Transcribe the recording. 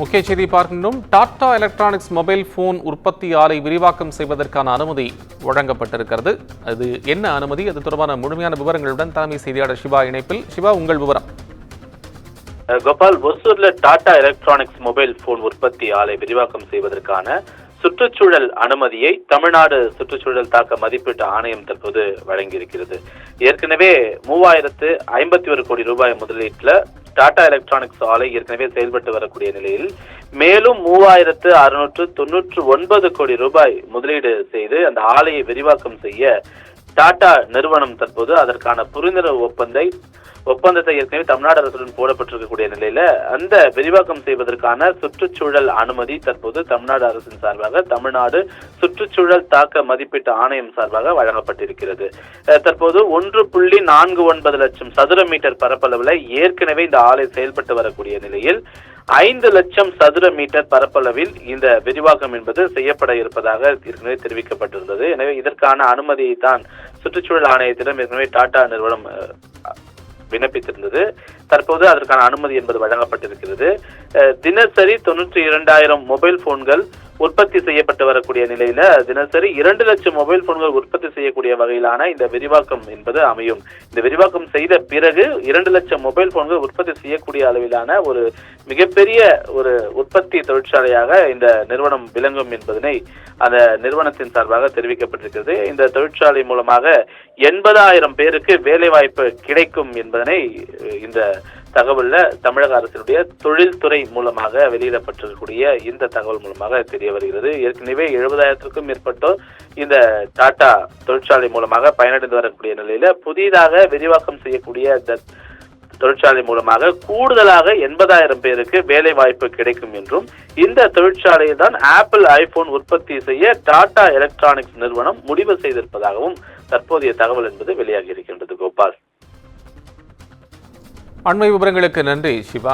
முக்கிய செய்தி பார்க்கின்றோம். டாடா எலக்ட்ரானிக்ஸ் மொபைல் போன் உற்பத்தி ஆலை விரிவாக்கம் செய்வதற்கான அனுமதி வழங்கப்பட்டிருக்கிறது. அது என்ன அனுமதி? அது தொடர்பான முழுமையான விவரங்களுடன் தலைமை செய்தியாளர் சிவா இணைப்பில். சிவா, உங்கள் விவரம். கோபால், ஒசூர்ல டாடா எலக்ட்ரானிக்ஸ் மொபைல் போன் உற்பத்தி ஆலை விரிவாக்கம் செய்வதற்கான சுற்றுச்சூழல் அனுமதியை தமிழ்நாடு சுற்றுச்சூழல் தாக்க மதிப்பீட்டு ஆணையம் தற்போது வழங்கியிருக்கிறது. ஏற்கனவே 3051 கோடி ரூபாய் முதலீட்டுல டாடா எலக்ட்ரானிக்ஸ் ஆலை ஏற்கனவே செயல்பட்டு வரக்கூடிய நிலையில் மேலும் 3699 கோடி ரூபாய் முதலீடு செய்து அந்த ஆலையை விரிவாக்கம் செய்ய டாடா நிறுவனம் தற்போது அதற்கான புரிந்துணர்வு ஒப்பந்தத்தை ஏற்கனவே தமிழ்நாடு அரசுடன் போடப்பட்டிருக்கக்கூடிய நிலையில அந்த விரிவாக்கம் செய்வதற்கான சுற்றுச்சூழல் அனுமதி தற்போது தமிழ்நாடு அரசின் சார்பாக தமிழ்நாடு சுற்றுச்சூழல் தாக்க மதிப்பீட்டு ஆணையம் சார்பாக வழங்கப்பட்டிருக்கிறது. தற்போது 1.49 லட்சம் சதுர மீட்டர் பரப்பளவுல ஏற்கனவே இந்த ஆலை செயல்பட்டு வரக்கூடிய நிலையில் 5 லட்சம் சதுர மீட்டர் பரப்பளவில் இந்த விரிவாக்கம் என்பது செய்யப்பட இருப்பதாக ஏற்கனவே தெரிவிக்கப்பட்டிருந்தது. எனவே இதற்கான அனுமதியை தான் சுற்றுச்சூழல் ஆணையத்திடம் ஏற்கனவே டாடா நிறுவனம் விண்ணப்பித்திருந்தது. தற்போது அதற்கான அனுமதி என்பது வழங்கப்பட்டிருக்கிறது. தினசரி 92,000 மொபைல் போன்கள் உற்பத்தி செய்யப்பட்டு வரக்கூடிய நிலையில தினசரி 2 லட்சம் மொபைல் போன்கள் உற்பத்தி செய்யக்கூடிய வகையிலான இந்த விரிவாக்கம் என்பது அமையும். இந்த விரிவாக்கம் செய்த பிறகு 2 லட்சம் மொபைல் போன்கள் உற்பத்தி செய்யக்கூடிய அளவிலான ஒரு மிகப்பெரிய ஒரு உற்பத்தி தொழிற்சாலையாக இந்த நிறுவனம் விளங்கும் என்பதனை அந்த நிறுவனத்தின் சார்பாக தெரிவிக்கப்பட்டிருக்கிறது. இந்த தொழிற்சாலை மூலமாக 80,000 பேருக்கு வேலை வாய்ப்பு கிடைக்கும் என்பதனை இந்த தகவல்ல தமிழக அரசினுடைய தொழில்துறை மூலமாக வெளியிடப்பட்டிருக்கக்கூடிய இந்த தகவல் மூலமாக தெரிய வருகிறது. ஏற்கனவே 70,000க்கும் மேற்பட்டோர் இந்த டாடா தொழிற்சாலை மூலமாக பயனடைந்து வரக்கூடிய நிலையில புதிதாக விரிவாக்கம் செய்யக்கூடிய தொழிற்சாலை மூலமாக கூடுதலாக 80,000 பேருக்கு வேலை வாய்ப்பு கிடைக்கும் என்றும் இந்த தொழிற்சாலையை தான் ஆப்பிள் ஐபோன் உற்பத்தி செய்ய டாடா எலக்ட்ரானிக்ஸ் நிறுவனம் முடிவு செய்திருப்பதாகவும் தற்போதைய தகவல் என்பது வெளியாகி இருக்கின்றது. கோபால், அண்மை விவரங்களுக்கு நன்றி சிவா.